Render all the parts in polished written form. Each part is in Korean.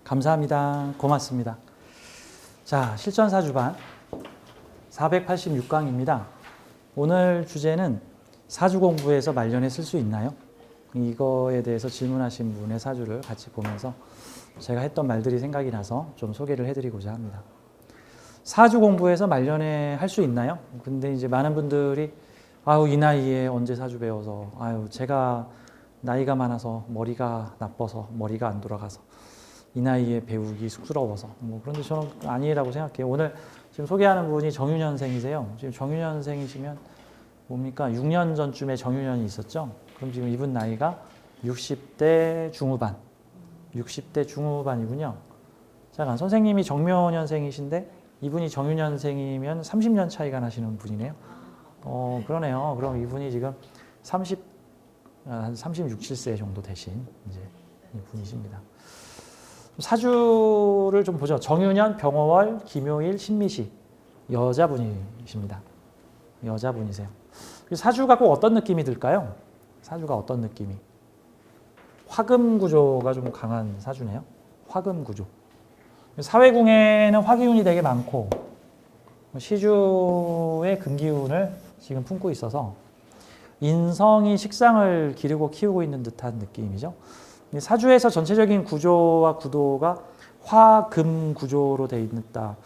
감사합니다. 고맙습니다. 자, 실전사주반 486강입니다. 오늘 주제는 사주 공부에서 말년에 쓸 수 있나요? 이거에 대해서 질문하신 분의 사주를 같이 보면서 제가 했던 말들이 생각이 나서 좀 소개를 해드리고자 합니다. 사주 공부에서 말년에 할 수 있나요? 근데 이제 많은 분들이 아유, 이 나이에 언제 사주 배워서, 아유, 제가 나이가 많아서 머리가 나빠서 머리가 안 돌아가서 이 나이에 배우기 쑥스러워서 그런데 저는 아니라고 생각해요. 오늘 지금 소개하는 분이 정유년생이세요. 지금 정유년생이시면 뭡니까? 6년 전쯤에 정유년이 있었죠. 그럼 지금 이분 나이가 60대 중후반. 60대 중후반이군요. 잠깐, 선생님이 정묘년생이신데 이분이 정유년생이면 30년 차이가 나시는 분이네요. 그러네요. 그럼 이분이 지금 한 36, 7세 정도 되신 이제 분이십니다. 사주를 좀 보죠. 정유년, 병호월, 김요일, 신미시. 여자분이십니다. 여자분이세요. 사주가 꼭 어떤 느낌이 들까요? 사주가 어떤 느낌이? 화금 구조가 좀 강한 사주네요. 화금 구조. 사회궁에는 화기운이 되게 많고 시주의 금기운을 지금 품고 있어서 인성이 식상을 기르고 키우고 있는 듯한 느낌이죠. 사주에서 전체적인 구조와 구도가 화금 구조로 되어 있다.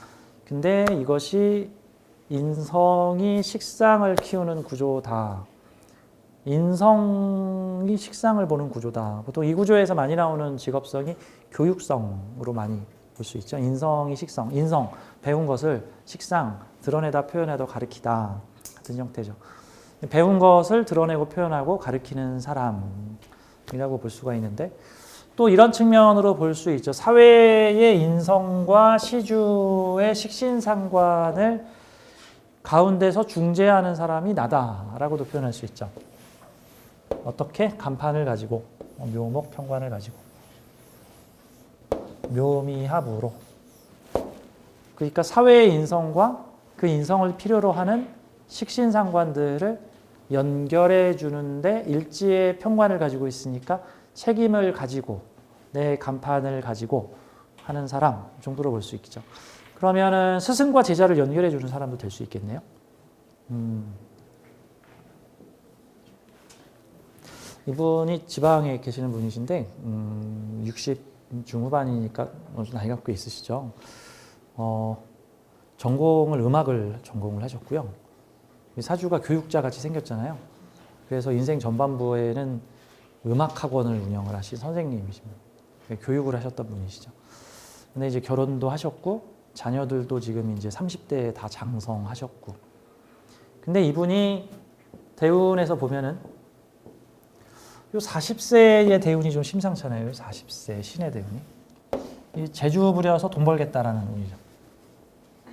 근데 이것이 인성이 식상을 키우는 구조다. 인성이 식상을 보는 구조다. 보통 이 구조에서 많이 나오는 직업성이 교육성으로 많이 볼 수 있죠. 인성이 식성, 인성, 배운 것을 식상, 드러내다 표현해도 가르치다 같은 형태죠. 배운 것을 드러내고 표현하고 가르치는 사람이라고 볼 수가 있는데 또 이런 측면으로 볼 수 있죠. 사회의 인성과 시주의 식신상관을 가운데서 중재하는 사람이 나다라고도 표현할 수 있죠. 어떻게? 간판을 가지고 묘목 편관을 가지고 묘미합으로 그러니까 사회의 인성과 그 인성을 필요로 하는 식신상관들을 연결해 주는데 일지의 편관을 가지고 있으니까 책임을 가지고 내 간판을 가지고 하는 사람 정도로 볼 수 있겠죠. 그러면은 스승과 제자를 연결해 주는 사람도 될 수 있겠네요. 이분이 지방에 계시는 분이신데 60 중후반이니까 나이가 꽤 있으시죠. 전공을 음악을 전공을 하셨고요. 사주가 교육자 같이 생겼잖아요. 그래서 인생 전반부에는 음악학원을 운영을 하신 선생님이십니다. 교육을 하셨던 분이시죠. 근데 이제 결혼도 하셨고 자녀들도 지금 이제 30대에 다 장성하셨고. 근데 이분이 대운에서 보면은 요 40세의 대운이 좀 심상찮아요. 40세 신의 대운이. 이 재주 부려서 돈 벌겠다라는 운이죠.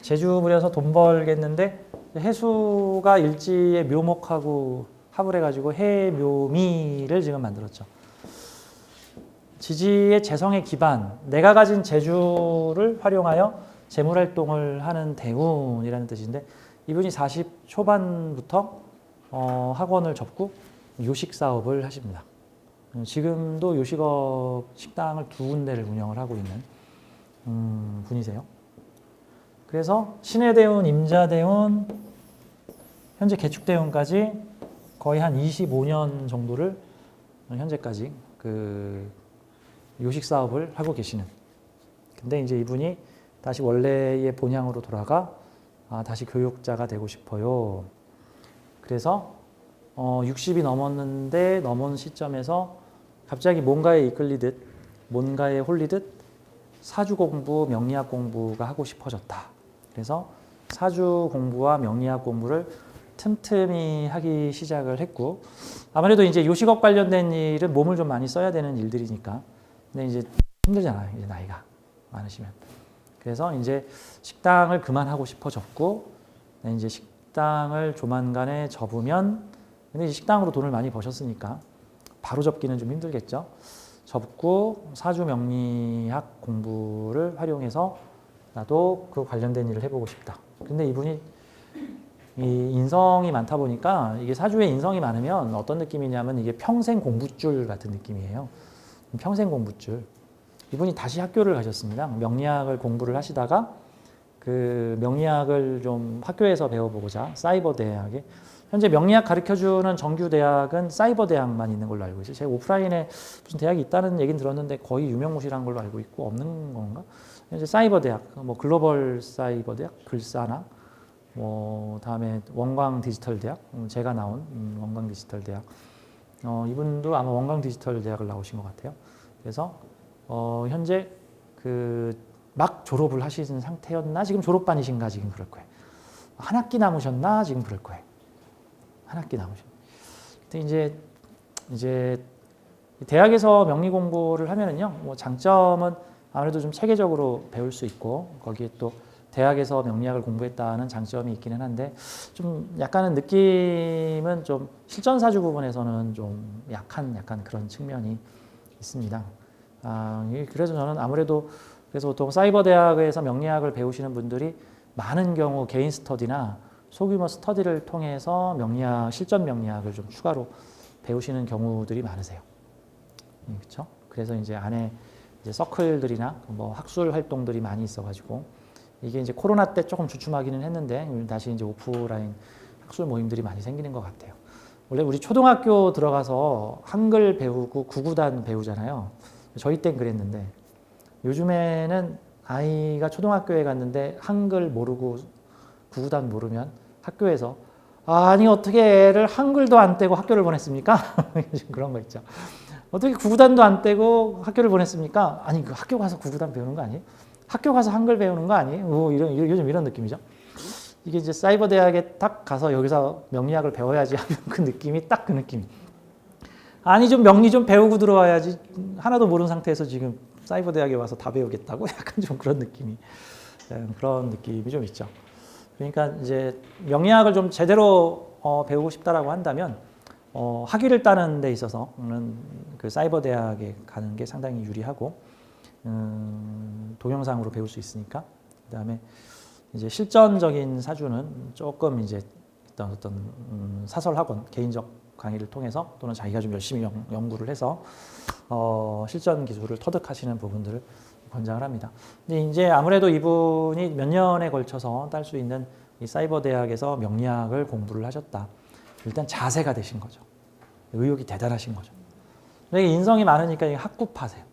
재주 부려서 돈 벌겠는데 해수가 일지의 묘목하고 합을 해가지고 해묘미를 지금 만들었죠. 지지의 재성의 기반, 내가 가진 재주를 활용하여 재물활동을 하는 대운이라는 뜻인데 이분이 40 초반부터 학원을 접고 요식사업을 하십니다. 지금도 요식업 식당을 2군데를 운영을 하고 있는 분이세요. 그래서 신의 대운, 임자 대운, 현재 개축 대운까지 거의 한 25년 정도를 현재까지 그 요식 사업을 하고 계시는. 근데 이제 이분이 다시 원래의 본향으로 돌아가 다시 교육자가 되고 싶어요. 그래서 60이 넘었는데 넘은 시점에서 갑자기 뭔가에 이끌리듯 뭔가에 홀리듯 사주 공부, 명리학 공부가 하고 싶어졌다. 그래서 사주 공부와 명리학 공부를 틈틈이 하기 시작을 했고 아무래도 이제 요식업 관련된 일은 몸을 좀 많이 써야 되는 일들이니까 근데 이제 힘들잖아요. 이제 나이가 많으시면. 그래서 이제 식당을 그만하고 싶어졌고 이제 식당을 조만간에 접으면 근데 이제 식당으로 돈을 많이 버셨으니까 바로 접기는 좀 힘들겠죠. 접고 사주 명리학 공부를 활용해서 나도 그 관련된 일을 해보고 싶다. 근데 이분이 이 인성이 많다 보니까 이게 사주에 인성이 많으면 어떤 느낌이냐면 이게 평생 공부줄 같은 느낌이에요. 평생 공부줄. 이분이 다시 학교를 가셨습니다. 명리학을 공부를 하시다가 그 명리학을 좀 학교에서 배워보고자 사이버 대학에 현재 명리학 가르쳐주는 정규 대학은 사이버 대학만 있는 걸로 알고 있어요. 제가 오프라인에 무슨 대학이 있다는 얘기는 들었는데 거의 유명무실한 걸로 알고 있고 없는 건가? 현재 사이버 대학, 뭐 글로벌 사이버 대학, 글사나 뭐 다음에 원광 디지털 대학, 제가 나온 원광 디지털 대학. 이분도 아마 원광 디지털 대학을 나오신 것 같아요. 그래서 현재 그 막 졸업을 하시는 상태였나? 지금 졸업반이신가? 지금 그럴 거예요. 한 학기 남으셨나? 지금 그럴 거예요. 한 학기 남으셨. 근데 이제 대학에서 명리 공부를 하면은요, 뭐 장점은 아무래도 좀 체계적으로 배울 수 있고 거기에 또 대학에서 명리학을 공부했다는 장점이 있기는 한데 좀 약간은 느낌은 좀 실전사주 부분에서는 좀 약한 그런 측면이 있습니다. 그래서 저는 아무래도 그래서 보통 사이버 대학에서 명리학을 배우시는 분들이 많은 경우 개인 스터디나 소규모 스터디를 통해서 명리학, 실전 명리학을 좀 추가로 배우시는 경우들이 많으세요. 그렇죠? 그래서 이제 안에 이제 서클들이나 뭐 학술 활동들이 많이 있어가지고 이게 이제 코로나 때 조금 주춤하기는 했는데 다시 이제 오프라인 학술 모임들이 많이 생기는 것 같아요. 원래 우리 초등학교 들어가서 한글 배우고 구구단 배우잖아요. 저희 땐 그랬는데 요즘에는 아이가 초등학교에 갔는데 한글 모르고 구구단 모르면 학교에서 아니 어떻게 애를 한글도 안 떼고 학교를 보냈습니까? 그런 거 있죠. 어떻게 구구단도 안 떼고 학교를 보냈습니까? 아니 그 학교 가서 구구단 배우는 거 아니에요? 학교 가서 한글 배우는 거 아니에요? 요즘 이런 느낌이죠. 이게 이제 사이버 대학에 딱 가서 여기서 명리학을 배워야지 하는 그 느낌이 딱 그 느낌. 아니 좀 명리 좀 배우고 들어와야지 하나도 모르는 상태에서 지금 사이버 대학에 와서 다 배우겠다고 약간 좀 그런 느낌이 좀 있죠. 그러니까 이제 명리학을 좀 제대로 배우고 싶다라고 한다면 학위를 따는 데 있어서는 그 사이버 대학에 가는 게 상당히 유리하고 동영상으로 배울 수 있으니까 그다음에 이제 실전적인 사주는 조금 이제 어떤 사설 학원 개인적 강의를 통해서 또는 자기가 좀 열심히 연구를 해서 실전 기술을 터득하시는 부분들을 권장을 합니다. 근데 이제 아무래도 이분이 몇 년에 걸쳐서 딸 수 있는 이 사이버 대학에서 명리학을 공부를 하셨다. 일단 자세가 되신 거죠. 의욕이 대단하신 거죠. 근데 인성이 많으니까 학구파세요.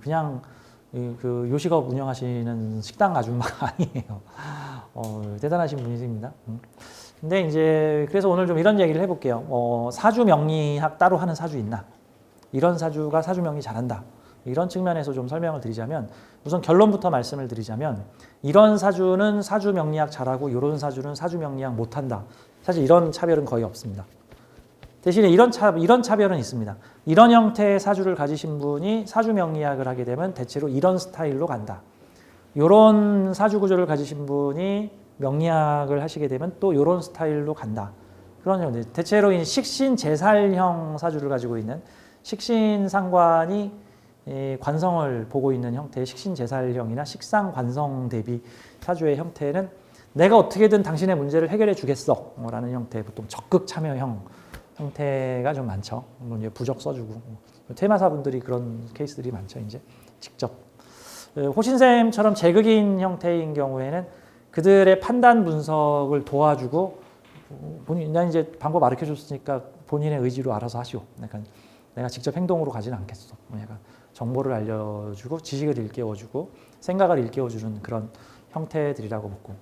그냥 그 요식업 운영하시는 식당 아줌마가 아니에요. 대단하신 분이십니다. 근데 이제 그래서 오늘 좀 이런 얘기를 해볼게요. 사주 명리학 따로 하는 사주 있나? 이런 사주가 사주 명리 잘한다. 이런 측면에서 좀 설명을 드리자면 우선 결론부터 말씀을 드리자면 이런 사주는 사주 명리학 잘하고 이런 사주는 사주 명리학 못한다. 사실 이런 차별은 거의 없습니다. 대신에 이런 차별은 있습니다. 이런 형태의 사주를 가지신 분이 사주 명리학을 하게 되면 대체로 이런 스타일로 간다. 이런 사주 구조를 가지신 분이 명리학을 하시게 되면 또 이런 스타일로 간다. 그런 형태. 대체로 식신제살형 사주를 가지고 있는 식신상관이 관성을 보고 있는 형태의 식신제살형이나 식상관성 대비 사주의 형태는 내가 어떻게든 당신의 문제를 해결해 주겠어 라는 형태, 보통 적극 참여형 형태가 좀 많죠. 물론 이제 부적 써주고 퇴마사분들이 그런 케이스들이 많죠. 이제 직접 호신쌤처럼 제극인 형태인 경우에는 그들의 판단 분석을 도와주고 난 이제 방법 가르쳐 줬으니까 본인의 의지로 알아서 하시오. 약간 내가 직접 행동으로 가지는 않겠어. 약간 정보를 알려주고 지식을 일깨워주고 생각을 일깨워주는 그런 형태들이라고 보고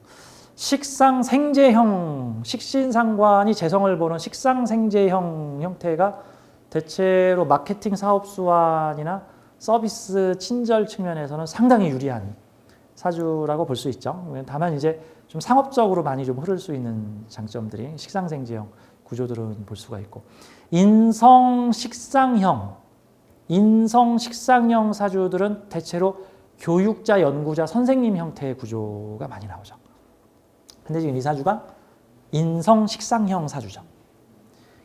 식상생재형, 식신상관이 재성을 보는 식상생재형 형태가 대체로 마케팅 사업 수완이나 서비스 친절 측면에서는 상당히 유리한 사주라고 볼 수 있죠. 다만 이제 좀 상업적으로 많이 좀 흐를 수 있는 장점들이 식상생재형 구조들은 볼 수가 있고 인성식상형 사주들은 대체로 교육자, 연구자, 선생님 형태의 구조가 많이 나오죠. 근데 지금 이 사주가 인성식상형 사주죠.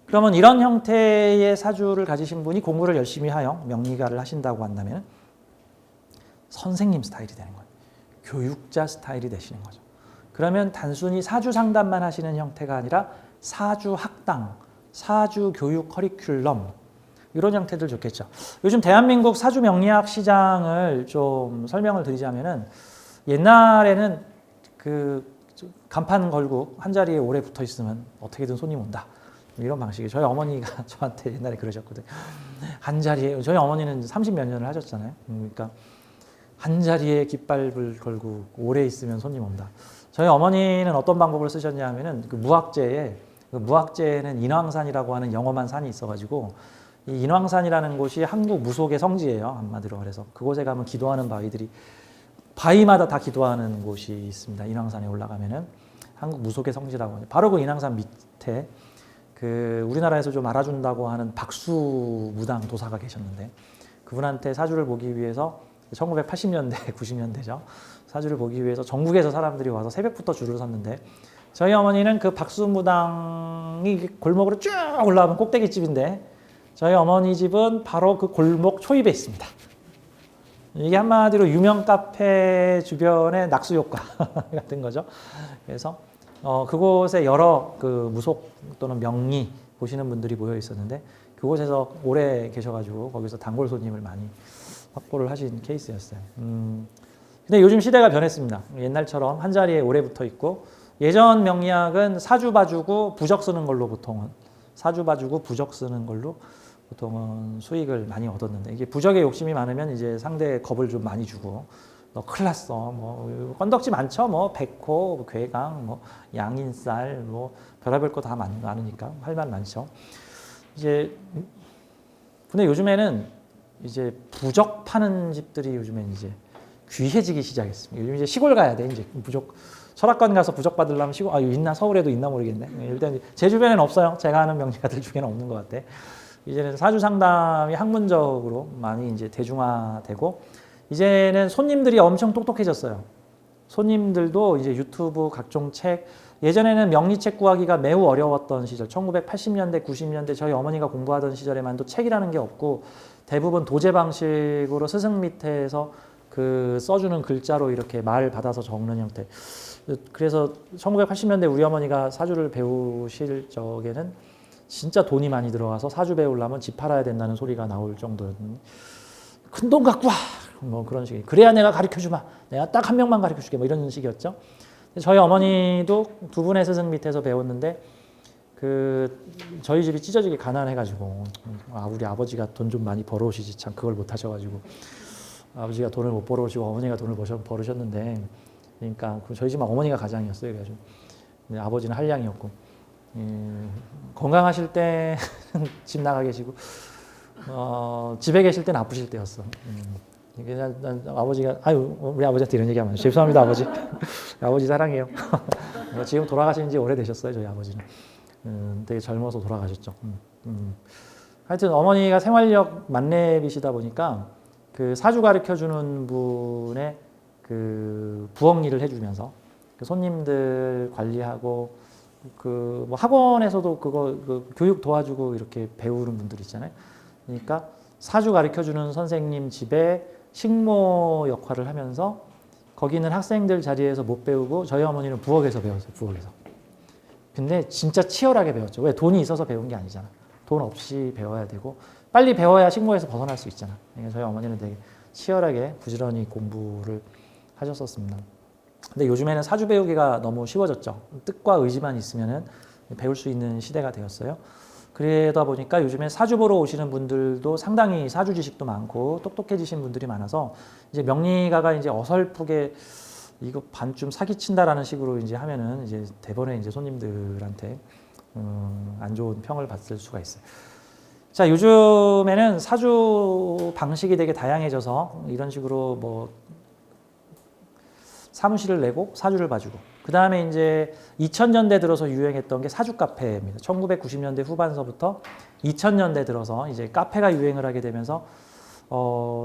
그러면 이런 형태의 사주를 가지신 분이 공부를 열심히 하여 명리가를 하신다고 한다면 선생님 스타일이 되는 거예요. 교육자 스타일이 되시는 거죠. 그러면 단순히 사주 상담만 하시는 형태가 아니라 사주 학당, 사주 교육 커리큘럼 이런 형태들 좋겠죠. 요즘 대한민국 사주 명리학 시장을 좀 설명을 드리자면은 옛날에는 그 간판 걸고 한 자리에 오래 붙어 있으면 어떻게든 손님 온다. 이런 방식이 저희 어머니가 저한테 옛날에 그러셨거든요. 한 자리에 저희 어머니는 30몇 년을 하셨잖아요. 그러니까 한 자리에 깃발을 걸고 오래 있으면 손님 온다. 저희 어머니는 어떤 방법을 쓰셨냐면은 그 무학재에 그 무학재에는 인왕산이라고 하는 영험한 산이 있어가지고 이 인왕산이라는 곳이 한국 무속의 성지예요. 한마디로 그래서 그곳에 가면 기도하는 바위들이 바위마다 다 기도하는 곳이 있습니다. 인왕산에 올라가면은 한국 무속의 성지라고 하죠. 바로 그 인왕산 밑에 그 우리나라에서 좀 알아준다고 하는 박수무당 도사가 계셨는데 그분한테 사주를 보기 위해서 1980년대, 90년대죠. 사주를 보기 위해서 전국에서 사람들이 와서 새벽부터 줄을 섰는데 저희 어머니는 그 박수무당이 골목으로 쭉 올라가면 꼭대기집인데 저희 어머니 집은 바로 그 골목 초입에 있습니다. 이게 한마디로 유명 카페 주변의 낙수 효과 같은 거죠. 그래서 그곳에 여러 그 무속 또는 명리 보시는 분들이 모여 있었는데 그곳에서 오래 계셔가지고 거기서 단골 손님을 많이 확보를 하신 케이스였어요. 근데 요즘 시대가 변했습니다. 옛날처럼 한 자리에 오래 붙어 있고 예전 명리학은 사주 봐주고 부적 쓰는 걸로 보통은 사주 봐주고 부적 쓰는 걸로 보통은 수익을 많이 얻었는데 이게 부적에 욕심이 많으면 이제 상대에 겁을 좀 많이 주고 너 큰일 났어. 뭐 건덕지 많죠. 뭐 백호, 괴강, 뭐 양인살, 뭐 별의별 거 다 많으니까 할 말 많죠. 이제 근데 요즘에는 이제 부적 파는 집들이 요즘엔 이제 귀해지기 시작했습니다. 요즘 이제 시골 가야 돼. 이제 부적 철학관 가서 부적 받으려면 시골 있나 서울에도 있나 모르겠네. 일단 제 주변에는 없어요. 제가 아는 명리가들 중에는 없는 것 같아. 이제는 사주 상담이 학문적으로 많이 이제 대중화되고 이제는 손님들이 엄청 똑똑해졌어요. 손님들도 이제 유튜브 각종 책 예전에는 명리책 구하기가 매우 어려웠던 시절 1980년대 90년대 저희 어머니가 공부하던 시절에만도 책이라는 게 없고 대부분 도제 방식으로 스승 밑에서 그 써주는 글자로 이렇게 말 받아서 적는 형태. 그래서 1980년대 우리 어머니가 사주를 배우실 적에는 진짜 돈이 많이 들어가서 사주 배우려면 집 팔아야 된다는 소리가 나올 정도였는데 큰 돈 갖고 와! 뭐 그런 식이 그래야 내가 가르쳐주마. 내가 딱 한 명만 가르쳐줄게. 뭐 이런 식이었죠. 저희 어머니도 두 분의 스승 밑에서 배웠는데 그 저희 집이 찢어지게 가난해가지고 우리 아버지가 돈 좀 많이 벌어오시지 참 그걸 못 하셔가지고 아버지가 돈을 못 벌어오시고 어머니가 돈을 벌으셨는데 그러니까 저희 집은 어머니가 가장이었어요. 그래가지고 아버지는 한량이었고 건강하실 때 집 나가 계시고 집에 계실 때는 아프실 때였어. 아버지가 우리 아버지한테 이런 얘기하면 죄송합니다 아버지. 아버지 사랑해요. 지금 돌아가신 지 오래되셨어요 저희 아버지는. 되게 젊어서 돌아가셨죠. 하여튼 어머니가 생활력 만렙이시다 보니까 그 사주 가르쳐 주는 분의 그 부엌 일을 해주면서 그 손님들 관리하고 그 뭐 학원에서도 그거 그 교육 도와주고 이렇게 배우는 분들 있잖아요. 그러니까 사주 가르쳐 주는 선생님 집에 식모 역할을 하면서 거기 있는 학생들 자리에서 못 배우고 저희 어머니는 부엌에서 배웠어요. 부엌에서. 근데 진짜 치열하게 배웠죠. 왜? 돈이 있어서 배운 게 아니잖아. 돈 없이 배워야 되고 빨리 배워야 식모에서 벗어날 수 있잖아. 그러니까 저희 어머니는 되게 치열하게 부지런히 공부를 하셨었습니다. 근데 요즘에는 사주 배우기가 너무 쉬워졌죠. 뜻과 의지만 있으면은 배울 수 있는 시대가 되었어요. 그러다 보니까 요즘에 사주 보러 오시는 분들도 상당히 사주 지식도 많고 똑똑해지신 분들이 많아서 이제 명리가가 이제 어설프게 이거 반쯤 사기친다라는 식으로 이제 하면은 이제 대번에 이제 손님들한테 안 좋은 평을 받을 수가 있어요. 자, 요즘에는 사주 방식이 되게 다양해져서 이런 식으로 뭐 사무실을 내고 사주를 봐주고 그 다음에 이제 2000년대 들어서 유행했던 게 사주 카페입니다. 1990년대 후반서부터 2000년대 들어서 이제 카페가 유행을 하게 되면서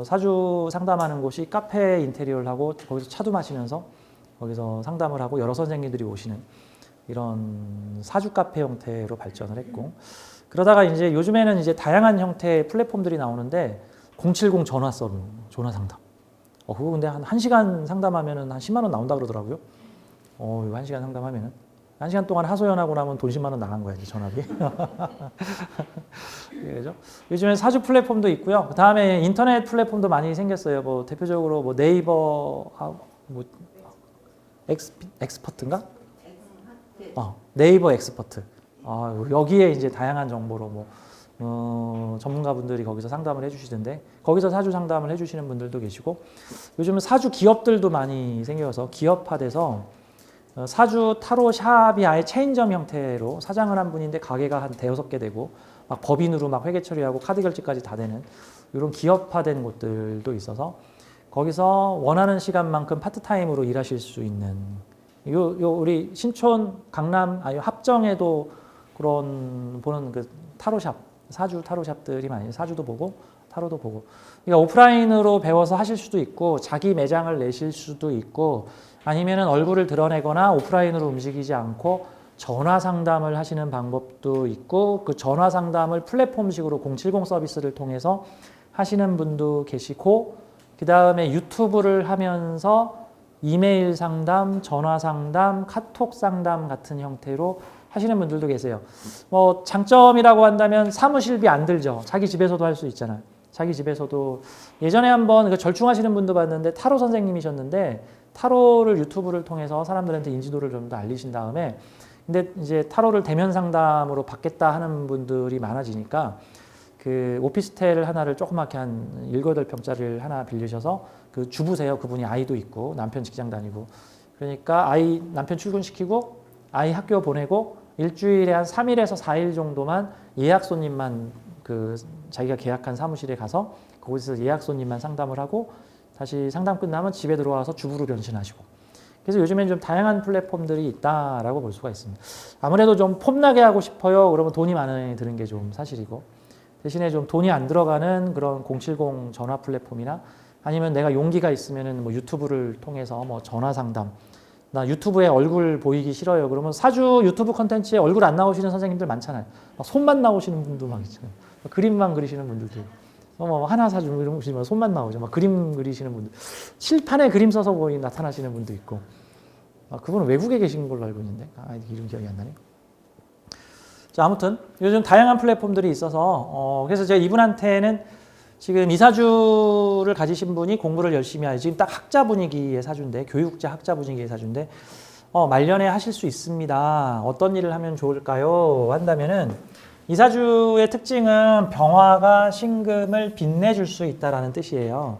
사주 상담하는 곳이 카페 인테리어를 하고 거기서 차도 마시면서 거기서 상담을 하고 여러 선생님들이 오시는 이런 사주 카페 형태로 발전을 했고 그러다가 이제 요즘에는 이제 다양한 형태의 플랫폼들이 나오는데 070 전화 상담. 그거 근데 한 1시간 상담하면은 한 10만 원 나온다 그러더라고요. 이거 1시간 상담하면은 1시간 동안 하소연하고 나면 돈 10만 원 나간 거야, 이제 전화비. 그죠? 요즘에 사주 플랫폼도 있고요. 그다음에 인터넷 플랫폼도 많이 생겼어요. 뭐 대표적으로 뭐 네이버 뭐 엑스퍼트인가? 네이버 엑스퍼트. 여기에 이제 다양한 정보로 전문가분들이 거기서 상담을 해주시던데 거기서 사주 상담을 해주시는 분들도 계시고 요즘은 사주 기업들도 많이 생겨서 기업화돼서 사주 타로 샵이 아예 체인점 형태로 사장을 한 분인데 가게가 한 대여섯 개 되고 막 법인으로 막 회계 처리하고 카드 결제까지 다 되는 이런 기업화된 곳들도 있어서 거기서 원하는 시간만큼 파트타임으로 일하실 수 있는 우리 신촌 강남 합정에도 그런 보는 그 타로샵 사주 타로샵들이 많이 사주도 보고 타로도 보고 그러니까 오프라인으로 배워서 하실 수도 있고 자기 매장을 내실 수도 있고 아니면은 얼굴을 드러내거나 오프라인으로 움직이지 않고 전화 상담을 하시는 방법도 있고 그 전화 상담을 플랫폼식으로 070 서비스를 통해서 하시는 분도 계시고 그 다음에 유튜브를 하면서 이메일 상담, 전화 상담, 카톡 상담 같은 형태로 하시는 분들도 계세요. 뭐 장점이라고 한다면 사무실비 안 들죠. 자기 집에서도 할 수 있잖아요. 자기 집에서도 예전에 한번 그 절충하시는 분도 봤는데 타로 선생님이셨는데 타로를 유튜브를 통해서 사람들한테 인지도를 좀 더 알리신 다음에 근데 이제 타로를 대면 상담으로 받겠다 하는 분들이 많아지니까 그 오피스텔 하나를 조그맣게 한 7, 8평짜리를 하나 빌리셔서 그 주부세요. 그분이 아이도 있고 남편 직장 다니고 그러니까 남편 출근시키고 아이 학교 보내고 일주일에 한 3일에서 4일 정도만 예약 손님만 그 자기가 계약한 사무실에 가서 거기서 예약 손님만 상담을 하고 다시 상담 끝나면 집에 들어와서 주부로 변신하시고 그래서 요즘엔 좀 다양한 플랫폼들이 있다라고 볼 수가 있습니다. 아무래도 좀 폼나게 하고 싶어요. 그러면 돈이 많이 드는 게 좀 사실이고 대신에 좀 돈이 안 들어가는 그런 070 전화 플랫폼이나 아니면 내가 용기가 있으면은 뭐 유튜브를 통해서 뭐 전화 상담 나 유튜브에 얼굴 보이기 싫어요. 그러면 사주 유튜브 컨텐츠에 얼굴 안 나오시는 선생님들 많잖아요. 막 손만 나오시는 분도 막 있잖아요. 그림만 그리시는 분들도 뭐 하나 사주 이런 거 보시면 손만 나오죠. 막 그림 그리시는 분들 칠판에 그림 써서 나타나시는 분도 있고 그분은 외국에 계신 걸로 알고 있는데 이름 기억이 안 나네. 자 아무튼 요즘 다양한 플랫폼들이 있어서 그래서 제가 이분한테는 지금 이 사주를 가지신 분이 공부를 열심히 하지 지금 딱 학자 분위기의 사주인데 교육자 학자 분위기의 사주인데 말년에 하실 수 있습니다. 어떤 일을 하면 좋을까요? 한다면은 이 사주의 특징은 병화가 신금을 빛내줄 수 있다라는 뜻이에요.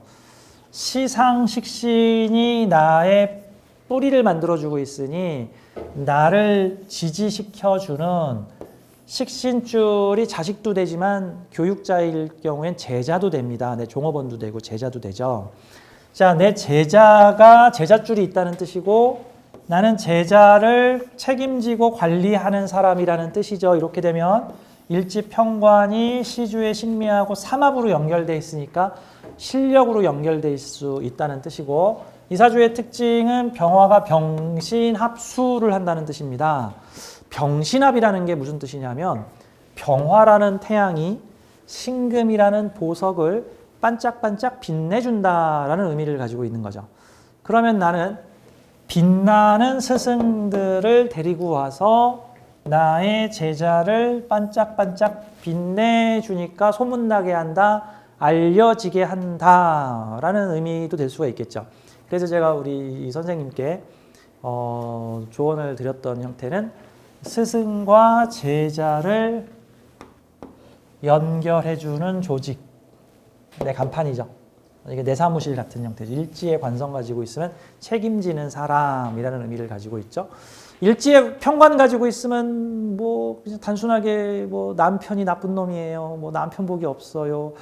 시상식신이 나의 뿌리를 만들어주고 있으니 나를 지지시켜주는 식신줄이 자식도 되지만 교육자일 경우엔 제자도 됩니다. 내 종업원도 되고 제자도 되죠. 자, 내 제자가 제자줄이 있다는 뜻이고 나는 제자를 책임지고 관리하는 사람이라는 뜻이죠. 이렇게 되면 일지평관이 시주의 신미하고 삼합으로 연결되어 있으니까 실력으로 연결될 수 있다는 뜻이고 이 사주의 특징은 병화가 병신합수를 한다는 뜻입니다. 병신합이라는 게 무슨 뜻이냐면 병화라는 태양이 신금이라는 보석을 반짝반짝 빛내준다라는 의미를 가지고 있는 거죠. 그러면 나는 빛나는 스승들을 데리고 와서 나의 제자를 반짝반짝 빛내주니까 소문나게 한다, 알려지게 한다라는 의미도 될 수가 있겠죠. 그래서 제가 우리 선생님께 조언을 드렸던 형태는 스승과 제자를 연결해주는 조직, 내 간판이죠. 이게 내 사무실 같은 형태죠. 일지의 관성 가지고 있으면 책임지는 사람이라는 의미를 가지고 있죠. 일지의 평관 가지고 있으면 뭐 그냥 단순하게 뭐 남편이 나쁜 놈이에요. 뭐 남편 복이 없어요.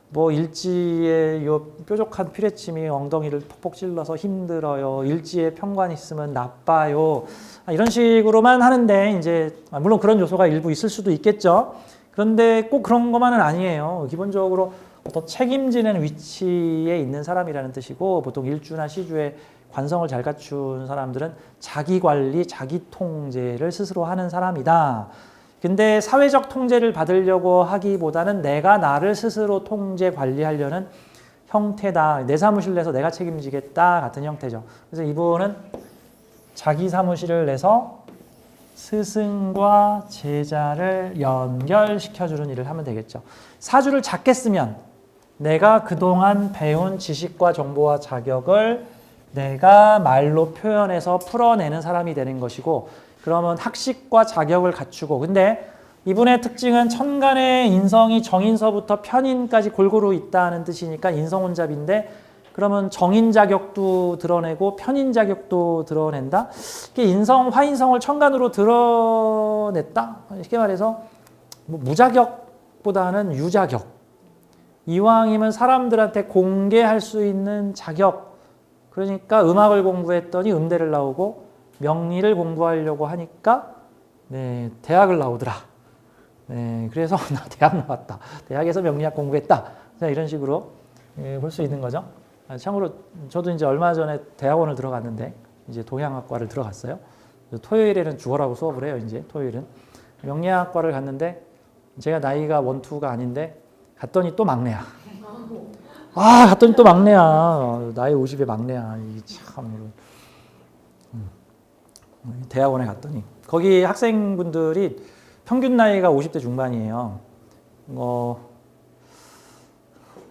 뭐 일지에 요 뾰족한 피뢰침이 엉덩이를 퍽퍽 찔러서 힘들어요. 일지에 평관이 있으면 나빠요. 이런 식으로만 하는데 이제 물론 그런 요소가 일부 있을 수도 있겠죠. 그런데 꼭 그런 것만은 아니에요. 기본적으로 어떤 책임지는 위치에 있는 사람이라는 뜻이고 보통 일주나 시주에 관성을 잘 갖춘 사람들은 자기 관리, 자기 통제를 스스로 하는 사람이다. 근데 사회적 통제를 받으려고 하기보다는 내가 나를 스스로 통제 관리하려는 형태다. 내 사무실 내서 내가 책임지겠다 같은 형태죠. 그래서 이분은 자기 사무실을 내서 스승과 제자를 연결시켜주는 일을 하면 되겠죠. 사주를 작게 쓰면 내가 그동안 배운 지식과 정보와 자격을 내가 말로 표현해서 풀어내는 사람이 되는 것이고, 그러면 학식과 자격을 갖추고, 근데 이분의 특징은 천간의 인성이 정인서부터 편인까지 골고루 있다는 뜻이니까 인성혼잡인데, 그러면 정인 자격도 드러내고 편인 자격도 드러낸다. 이게 인성, 화인성을 천간으로 드러냈다. 쉽게 말해서 뭐 무자격보다는 유자격. 이왕이면 사람들한테 공개할 수 있는 자격. 그러니까 음악을 공부했더니 음대를 나오고 명리를 공부하려고 하니까 네, 대학을 나오더라. 네, 그래서 나 대학 나왔다. 대학에서 명리학 공부했다. 이런 식으로 볼 수 있는 거죠. 참고로 저도 이제 얼마 전에 대학원을 들어갔는데 이제 동양학과를 들어갔어요. 토요일에는 죽어라고 수업을 해요. 이제 토요일은 명리학과를 갔는데 제가 나이가 원투가 아닌데 갔더니 또 막내야. 갔더니 또 막내야. 나이 50에 막내야. 이게 참. 대학원에 갔더니 거기 학생분들이 평균 나이가 50대 중반이에요.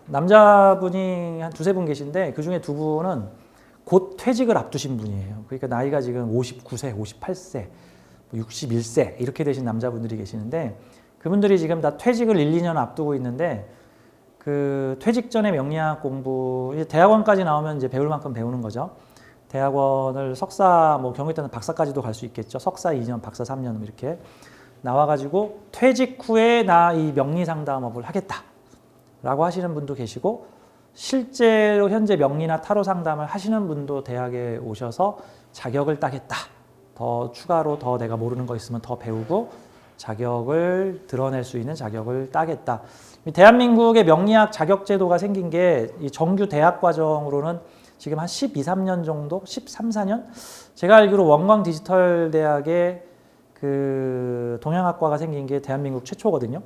남자분이 한 두세 분 계신데 그 중에 두 분은 곧 퇴직을 앞두신 분이에요. 그러니까 나이가 지금 59세, 58세, 61세 이렇게 되신 남자분들이 계시는데 그분들이 지금 다 퇴직을 1, 2년 앞두고 있는데 그 퇴직 전에 명리학 공부, 이제 대학원까지 나오면 이제 배울 만큼 배우는 거죠. 대학원을 석사, 뭐 경우에 따라서 박사까지도 갈 수 있겠죠. 석사 2년, 박사 3년 이렇게 나와가지고 퇴직 후에 나 이 명리 상담업을 하겠다. 라고 하시는 분도 계시고 실제로 현재 명리나 타로 상담을 하시는 분도 대학에 오셔서 자격을 따겠다. 더 추가로 더 내가 모르는 거 있으면 더 배우고 자격을 드러낼 수 있는 자격을 따겠다. 대한민국의 명리학 자격 제도가 생긴 게 이 정규 대학 과정으로는 지금 한 12, 13년 정도? 13, 14년? 제가 알기로 원광 디지털 대학에 그 동양학과가 생긴 게 대한민국 최초거든요.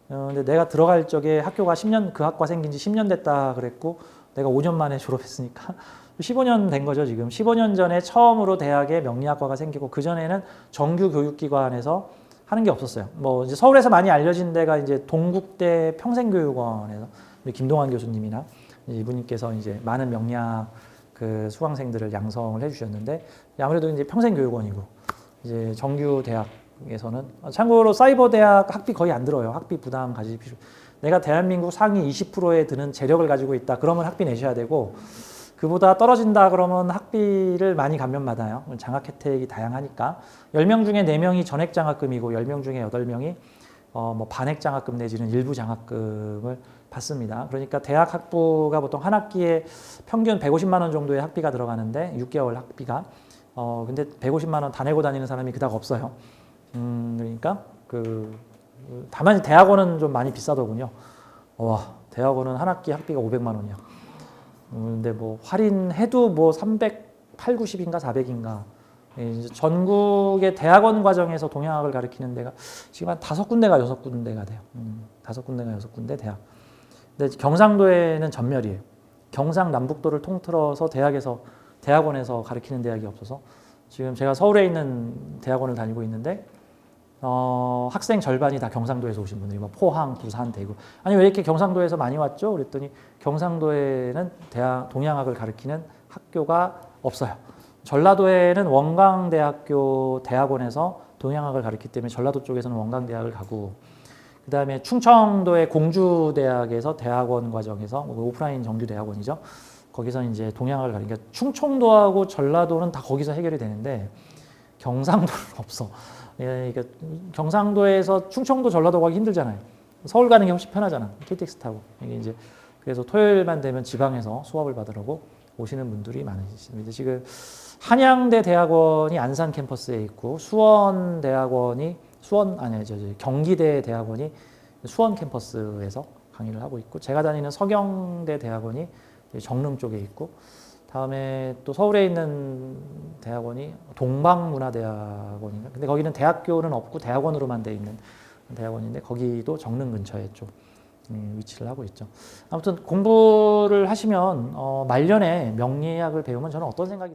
근데 내가 들어갈 적에 학교가 10년, 그 학과 생긴 지 10년 됐다 그랬고 내가 5년 만에 졸업했으니까 15년 된 거죠 지금. 15년 전에 처음으로 대학에 명리학과가 생기고 그전에는 정규 교육기관에서 하는 게 없었어요. 뭐 이제 서울에서 많이 알려진 데가 이제 동국대 평생교육원에서 김동환 교수님이나 이분께서 이제 많은 명리학 그 수강생들을 양성을 해주셨는데 아무래도 이제 평생교육원이고 이제 정규 대학에서는 참고로 사이버 대학 학비 거의 안 들어요. 학비 부담 가질 필요. 내가 대한민국 상위 20%에 드는 재력을 가지고 있다. 그러면 학비 내셔야 되고 그보다 떨어진다 그러면 학비를 많이 감면받아요. 장학 혜택이 다양하니까 10명 중에 4명이 전액 장학금이고 10명 중에 8명이 뭐 반액 장학금 내지는 일부 장학금을 받습니다. 그러니까 대학 학부가 보통 한 학기에 평균 150만 원 정도의 학비가 들어가는데 6개월 학비가 근데 150만 원 다 내고 다니는 사람이 그닥 없어요. 그러니까 다만 대학원은 좀 많이 비싸더군요. 대학원은 한 학기 학비가 500만 원이야. 근데 뭐 할인해도 뭐 380, 90인가 400인가. 전국의 대학원 과정에서 동양학을 가르치는 데가 지금 한 5군데가 6군데가 돼요. 5군데가 6군데 대학. 근데 경상도에는 전멸이에요. 경상남북도를 통틀어서 대학원에서 가르치는 대학이 없어서 지금 제가 서울에 있는 대학원을 다니고 있는데 학생 절반이 다 경상도에서 오신 분들이 뭐 포항, 부산, 대구. 아니 왜 이렇게 경상도에서 많이 왔죠? 그랬더니 경상도에는 동양학을 가르치는 학교가 없어요. 전라도에는 원광대학교 대학원에서 동양학을 가르치기 때문에 전라도 쪽에서는 원광대학을 가고 그 다음에 충청도의 공주대학에서 대학원 과정에서 오프라인 정규 대학원이죠. 거기서 이제 동양학을 가르치니까 충청도하고 전라도는 다 거기서 해결이 되는데 경상도는 없어. 그러니까 경상도에서 충청도 전라도 가기 힘들잖아요. 서울 가는 게 훨씬 편하잖아. KTX 타고. 이게 이제 그래서 토요일만 되면 지방에서 수업을 받으려고 오시는 분들이 많으십니다. 지금 한양대 대학원이 안산 캠퍼스에 있고 경기대 대학원이 수원 캠퍼스에서 강의를 하고 있고 제가 다니는 서경대 대학원이 정릉 쪽에 있고 다음에 또 서울에 있는 대학원이 동방문화대학원인가. 근데 거기는 대학교는 없고 대학원으로만 돼 있는 대학원인데 거기도 정릉 근처에 좀 위치를 하고 있죠. 아무튼 공부를 하시면 말년에 명리학을 배우면 저는 어떤 생각이